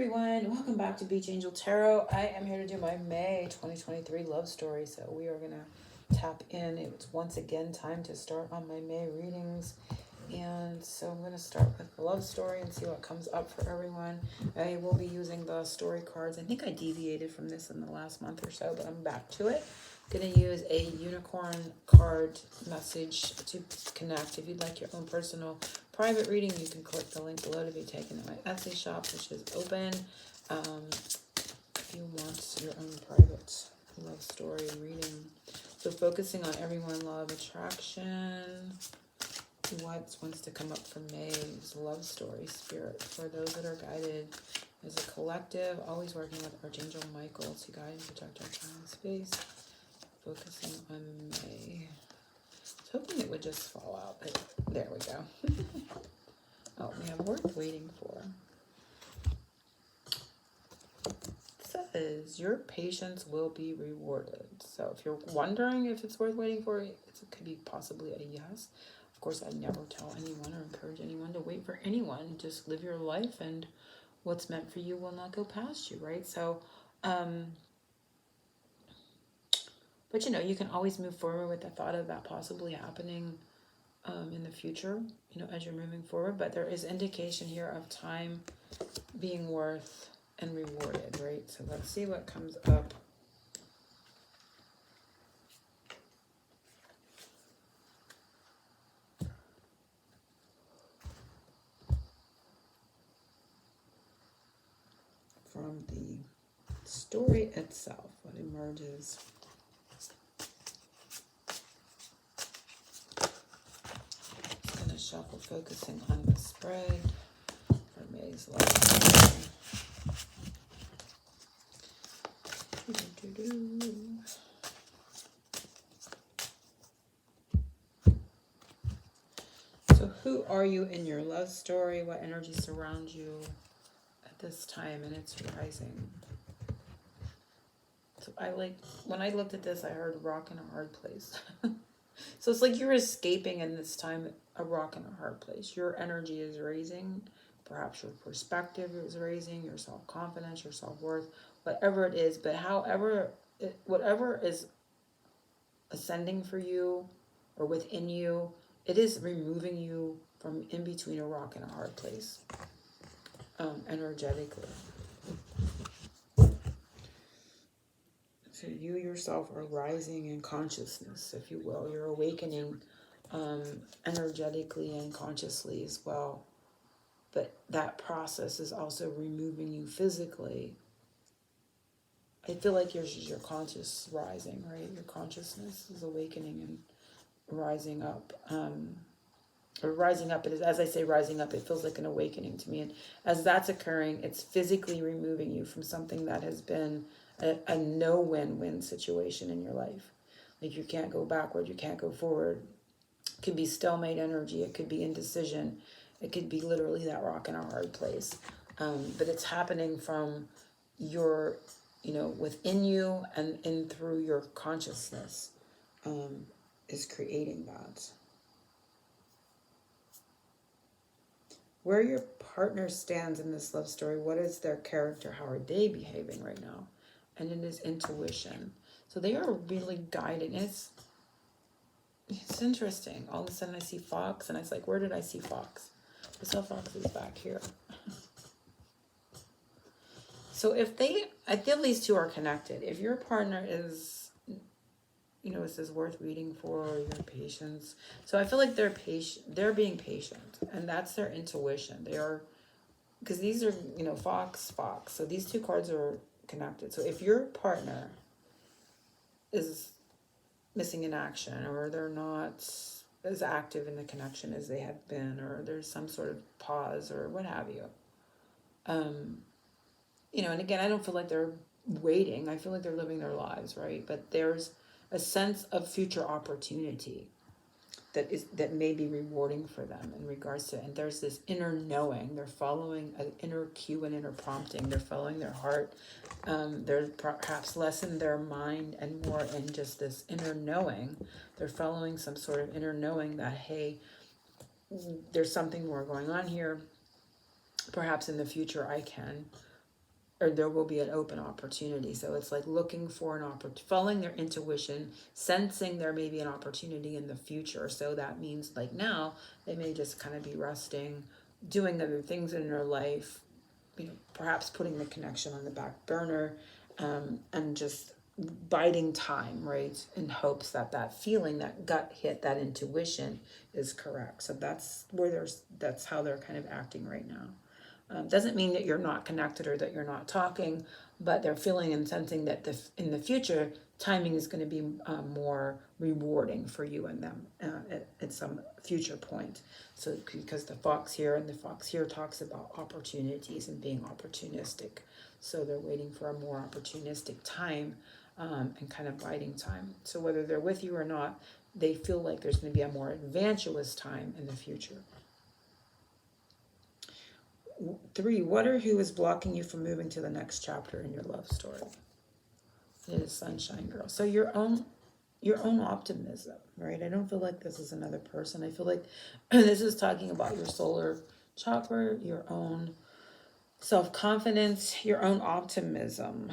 everyone, welcome back to Beach Angel Tarot. I am here to do my May 2023 love story. So we are going to tap in. It's once again time to start on my May readings. And so I'm going to start with the love story and see what comes up for everyone. I will be using the story cards. I think I deviated from this in the last month or so, but I'm back to it. Going to use a unicorn card message to connect. If you'd like your own personal private reading, you can click the link below to be taken to my Etsy shop, which is open. If you want your own private love story reading. So focusing on everyone, love, attraction. What wants to come up for May's love story, spirit, for those that are guided as a collective, always working with Archangel Michael to guide and protect our time and space. Focusing on May. I was hoping it would just fall out, but there we go. Oh, we have worth waiting for. It says your patience will be rewarded. So if you're wondering if it's worth waiting for, it could be possibly a yes. Of course, I never tell anyone or encourage anyone to wait for anyone. Just live your life, and what's meant for you will not go past you, right? So, but you know, you can always move forward with the thought of that possibly happening in the future, you know, as you're moving forward. But there is indication here of time being worth and rewarded, right? So let's see what comes up. From the story itself, what emerges. I'm going to shuffle, focusing on the spread for May's love story. So who are you in your love story? What energy surrounds you at this time? And it's rising. So when I looked at this, I heard rock in a hard place. So it's like you're escaping in this time, a rock in a hard place. Your energy is raising. Perhaps your perspective is raising, your self-confidence, your self-worth, whatever it is. But whatever is ascending for you or within you, it is removing you from in between a rock and a hard place, energetically. So you yourself are rising in consciousness, if you will. You're awakening energetically and consciously as well. But that process is also removing you physically. I feel like your conscious rising, right? Your consciousness is awakening and rising up. Or rising up, as I say rising up, it feels like an awakening to me. And as that's occurring, it's physically removing you from something that has been a no win-win situation in your life. Like you can't go backward, you can't go forward. It could be stalemate energy, it could be indecision, it could be literally that rock in a hard place. But it's happening from your, within you and in through your consciousness is creating that. Where your partner stands in this love story, what is their character? How are they behaving right now? And it is intuition. So they are really guiding. It's interesting. All of a sudden I see Fox, and I was like, where did I see Fox? I saw Fox is back here. So I feel these two are connected. If your partner is, this is worth reading for, your patience. So I feel like they're being patient, and that's their intuition. They are, because these are, Fox. So these two cards are connected. So if your partner is missing in action, or they're not as active in the connection as they have been, or there's some sort of pause or what have you, and again, I don't feel like they're waiting. I feel like they're living their lives, right? But there's a sense of future opportunity that may be rewarding for them in regards to, and there's this inner knowing. They're following an inner cue and inner prompting. They're following their heart. They're perhaps less in their mind and more in just this inner knowing. They're following some sort of inner knowing that, hey, there's something more going on here. Perhaps in the future I can or there will be an open opportunity. So it's like looking for an opportunity, following their intuition, sensing there may be an opportunity in the future. So that means like now they may just kind of be resting, doing other things in their life, perhaps putting the connection on the back burner, and just biding time, right? In hopes that that feeling, that gut hit, that intuition is correct. So that's how they're kind of acting right now. Doesn't mean that you're not connected or that you're not talking, but they're feeling and sensing that in the future, timing is going to be more rewarding for you and them at some future point. So because the fox here and the fox here talks about opportunities and being opportunistic. So they're waiting for a more opportunistic time, and kind of biding time. So whether they're with you or not, they feel like there's going to be a more advantageous time in the future. 3, what or who is blocking you from moving to the next chapter in your love story? It is Sunshine Girl. So your own optimism, right? I don't feel like this is another person. I feel like this is talking about your solar chakra, your own self-confidence, your own optimism.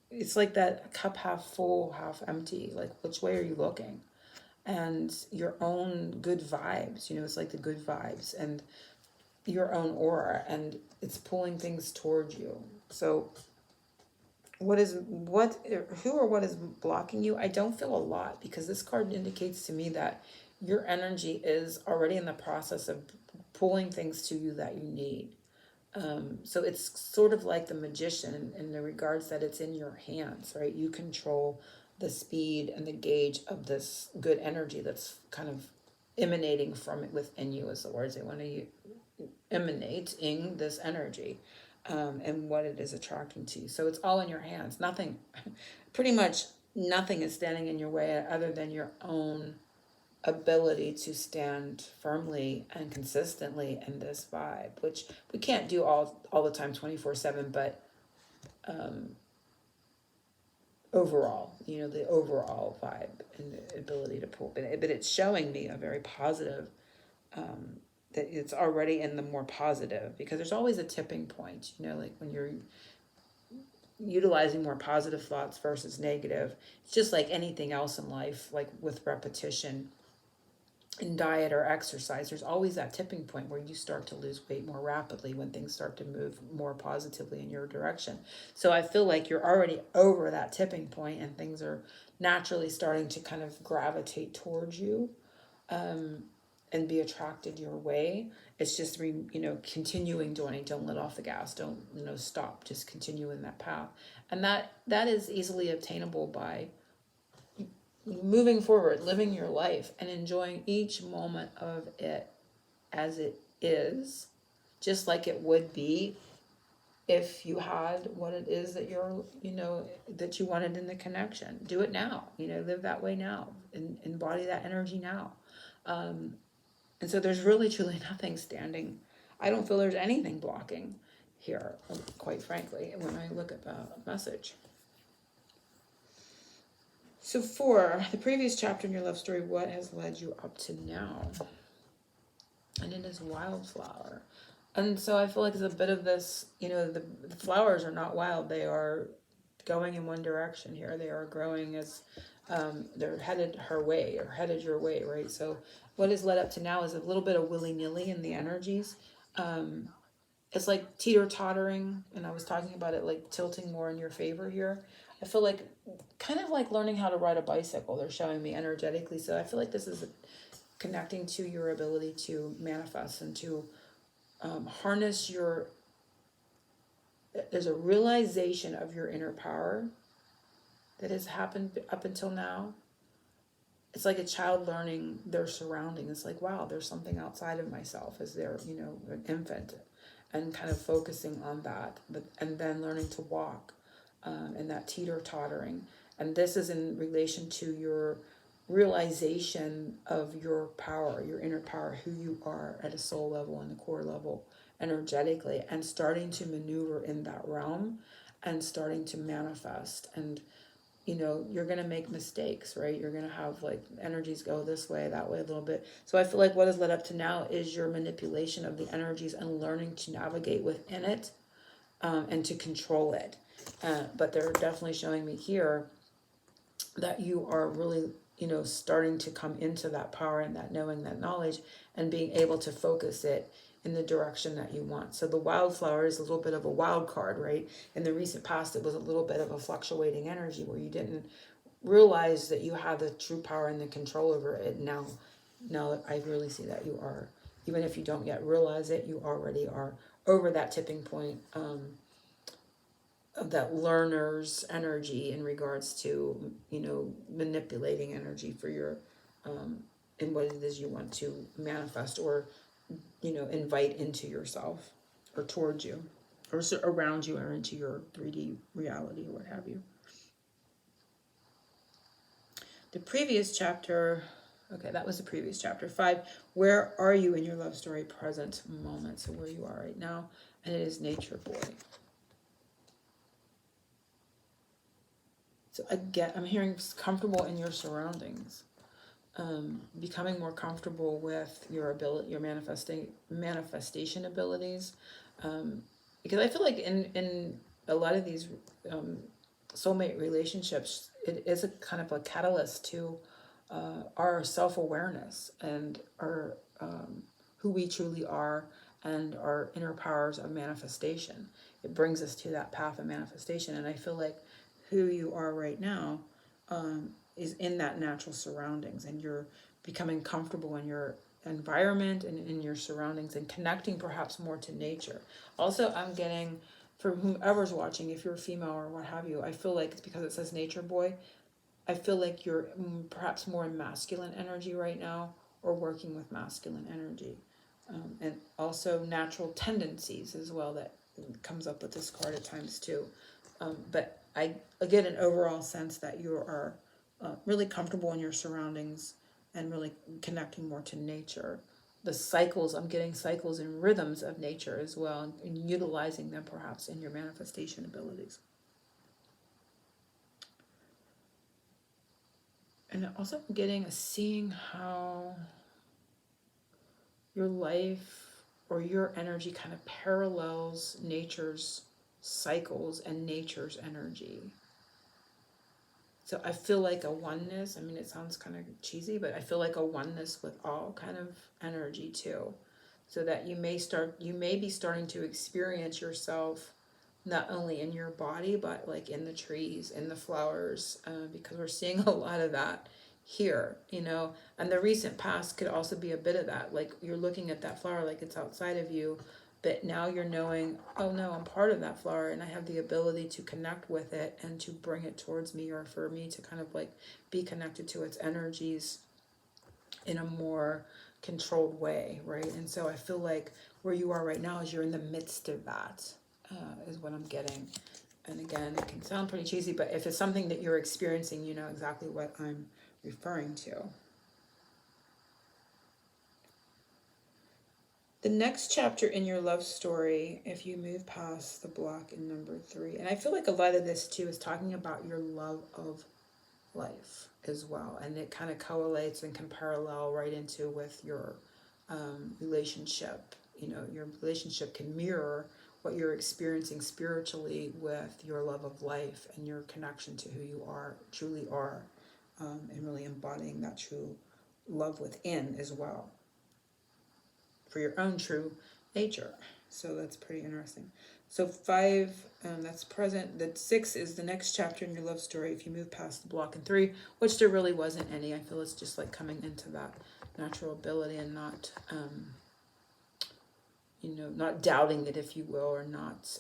It's like that cup half full, half empty. Like, which way are you looking? And your own good vibes, it's like the good vibes and your own aura, and it's pulling things towards you. So who or what is blocking you? I don't feel a lot, because this card indicates to me that your energy is already in the process of pulling things to you that you need. So it's sort of like the magician in the regards that it's in your hands, right? You control the speed and the gauge of this good energy that's kind of emanating from it within you, is the words I want to use. Emanating this energy, and what it is attracting to you. So it's all in your hands. Nothing, pretty much nothing is standing in your way other than your own ability to stand firmly and consistently in this vibe, which we can't do all the time 24/7, but overall, the overall vibe and the ability to pull, but it's showing me a very positive, that it's already in the more positive, because there's always a tipping point, like when you're utilizing more positive thoughts versus negative. It's just like anything else in life, like with repetition in diet or exercise, there's always that tipping point where you start to lose weight more rapidly when things start to move more positively in your direction. So I feel like you're already over that tipping point and things are naturally starting to kind of gravitate towards you, and be attracted your way. It's just, continuing doing. Don't let off the gas. Don't, stop. Just continue in that path. And that is easily obtainable by moving forward, living your life and enjoying each moment of it as it is, just like it would be if you had what it is that you're, that you wanted in the connection. Do it now, live that way now, and embody that energy now. And so there's really, truly nothing standing. I don't feel there's anything blocking here, quite frankly, when I look at the message. So 4, the previous chapter in your love story, what has led you up to now? And it is Wildflower. And so I feel like there's a bit of this, the flowers are not wild. They are going in one direction here. They are growing as they're headed her way or headed your way, right? So what has led up to now is a little bit of willy-nilly in the energies. It's like teeter-tottering, and I was talking about it like tilting more in your favor here. I feel like kind of like learning how to ride a bicycle. They're showing me energetically. So I feel like this is connecting to your ability to manifest and to harness there's a realization of your inner power that has happened up until now. It's like a child learning their surrounding. It's like, wow, there's something outside of myself as they're, an infant, and kind of focusing on that, and then learning to walk, and that teeter-tottering. And this is in relation to your realization of your power, your inner power, who you are at a soul level and a core level energetically, and starting to maneuver in that realm and starting to manifest. And you're going to make mistakes, right? You're going to have like energies go this way, that way a little bit. So I feel like what has led up to now is your manipulation of the energies and learning to navigate within it, and to control it. But they're definitely showing me here that you are really, starting to come into that power and that knowing, that knowledge, and being able to focus it in the direction that you want. So the wildflower is a little bit of a wild card, right? In the recent past, it was a little bit of a fluctuating energy where you didn't realize that you had the true power and the control over it. Now I really see that you are, even if you don't yet realize it, you already are over that tipping point, of that learner's energy in regards to, manipulating energy for your, in what it is you want to manifest or, invite into yourself or towards you or around you or into your 3D reality or what have you. The previous chapter, okay, that was the previous chapter 5. Where are you in your love story present moment? So where you are right now, and it is Nature Boy. So again, I'm hearing comfortable in your surroundings, becoming more comfortable with your ability, your manifestation abilities, because I feel like in a lot of these soulmate relationships, it is a kind of a catalyst to our self-awareness and our who we truly are and our inner powers of manifestation. It brings us to that path of manifestation, and I feel like who you are right now is in that natural surroundings, and you're becoming comfortable in your environment and in your surroundings and connecting perhaps more to nature. Also, I'm getting, for whomever's watching, if you're a female or what have you, I feel like it's because it says Nature Boy. I feel like you're perhaps more in masculine energy right now or working with masculine energy. And also natural tendencies as well that comes up with this card at times too. But I get an overall sense that you are really comfortable in your surroundings and really connecting more to nature. The cycles, I'm getting cycles and rhythms of nature as well, and utilizing them perhaps in your manifestation abilities. And also I'm getting a seeing how your life or your energy kind of parallels nature's cycles and nature's energy. So I feel like a oneness. I mean, it sounds kind of cheesy, but I feel like a oneness with all kind of energy too. So that you may be starting to experience yourself not only in your body, but like in the trees, in the flowers, because we're seeing a lot of that here, and the recent past could also be a bit of that. Like you're looking at that flower like it's outside of you, but now you're knowing, oh no, I'm part of that flower and I have the ability to connect with it and to bring it towards me, or for me to kind of like be connected to its energies in a more controlled way, right? And so I feel like where you are right now is you're in the midst of that, is what I'm getting. And again, it can sound pretty cheesy, but if it's something that you're experiencing, you know exactly what I'm referring to. The next chapter in your love story, if you move past the block in number 3, and I feel like a lot of this too is talking about your love of life as well, and it kind of correlates and can parallel right into with your relationship. Your relationship can mirror what you're experiencing spiritually with your love of life and your connection to who you truly are, and really embodying that true love within as well for your own true nature. So that's pretty interesting. So 5, that's present. That 6 is the next chapter in your love story if you move past the block in 3, which there really wasn't any. I feel it's just like coming into that natural ability and not, not doubting it, if you will, or not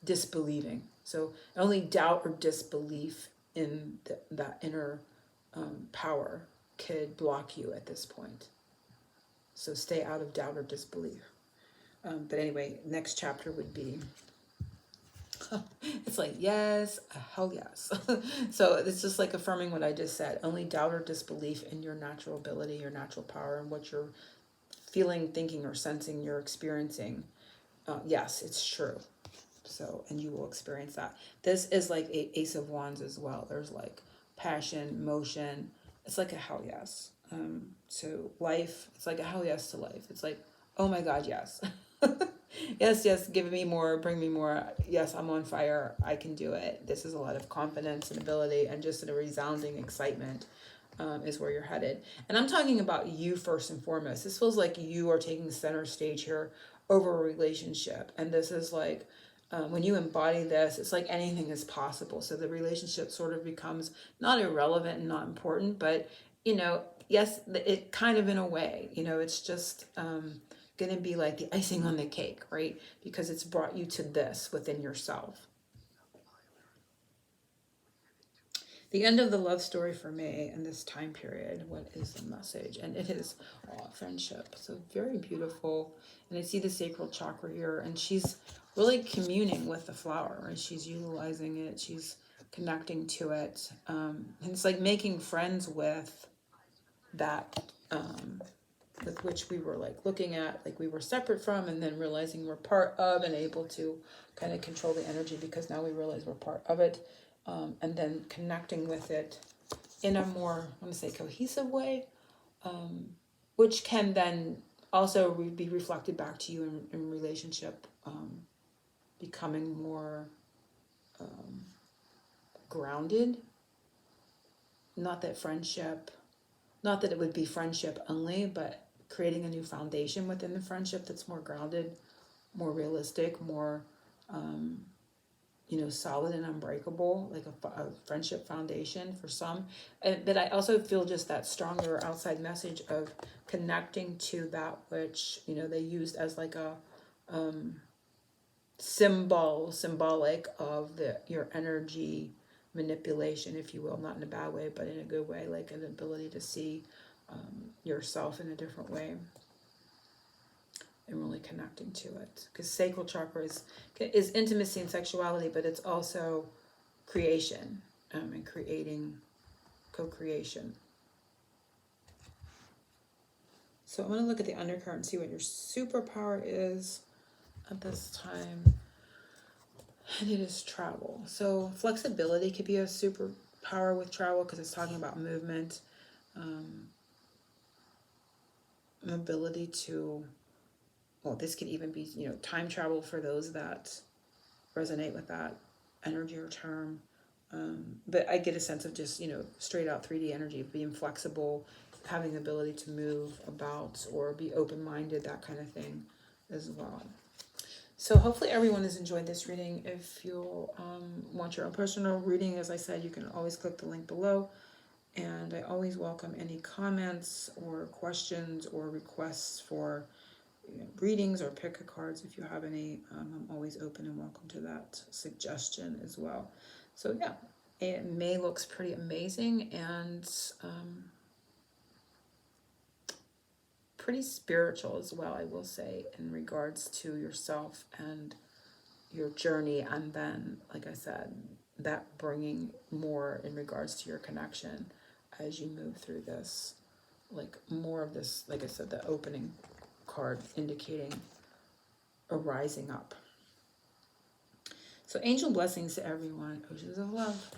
disbelieving. So only doubt or disbelief in that inner power could block you at this point. So stay out of doubt or disbelief. But anyway, next chapter would be, it's like, yes, hell yes. So it's just like affirming what I just said. Only doubt or disbelief in your natural ability, your natural power, and what you're feeling, thinking, or sensing you're experiencing. Yes, it's true. So, and you will experience that. This is like a Ace of Wands as well. There's like passion, motion. It's like a hell yes. So life, it's like a hell yes to life. It's like, oh my God, yes. Yes, yes, give me more, bring me more. Yes, I'm on fire. I can do it. This is a lot of confidence and ability and just a resounding excitement, is where you're headed. And I'm talking about you first and foremost. This feels like you are taking center stage here over a relationship. And this is like, when you embody this, it's like anything is possible. So the relationship sort of becomes not irrelevant and not important, but, yes, it kind of in a way, it's just going to be like the icing on the cake, right? Because it's brought you to this within yourself. The end of the love story for me in this time period, what is the message? And it is friendship. So very beautiful. And I see the sacral chakra here, and she's really communing with the flower, right? She's utilizing it. She's connecting to it. And it's like making friends with that, with which we were like looking at, like we were separate from, and then realizing we're part of and able to kind of control the energy because now we realize we're part of it. And then connecting with it in a more, I want to say, cohesive way, which can then also be reflected back to you in relationship, becoming more grounded. Not that it would be friendship only, but creating a new foundation within the friendship that's more grounded, more realistic, more solid and unbreakable, like a friendship foundation for some. But I also feel just that stronger outside message of connecting to that which, they used as like a symbolic of your energy manipulation, if you will, not in a bad way, but in a good way, like an ability to see yourself in a different way. And really connecting to it, because sacral chakra is intimacy and sexuality, but it's also creation, and creating, co-creation. So I'm going to look at the undercurrent and see what your superpower is at this time. And it is travel. So flexibility could be a superpower with travel, because it's talking about movement, ability to, well, this could even be, time travel for those that resonate with that energy or term. But I get a sense of just, straight out 3D energy, being flexible, having the ability to move about or be open-minded, that kind of thing as well. So hopefully everyone has enjoyed this reading. If you want your own personal reading, as I said, you can always click the link below. And I always welcome any comments or questions or requests for readings or pick a cards. If you have any, I'm always open and welcome to that suggestion as well. So yeah, May looks pretty amazing and pretty spiritual as well, I will say, in regards to yourself and your journey. And then, like I said, that bringing more in regards to your connection as you move through this, like more of this, like I said, the opening card indicating a rising up. So angel blessings to everyone. Oceans of love.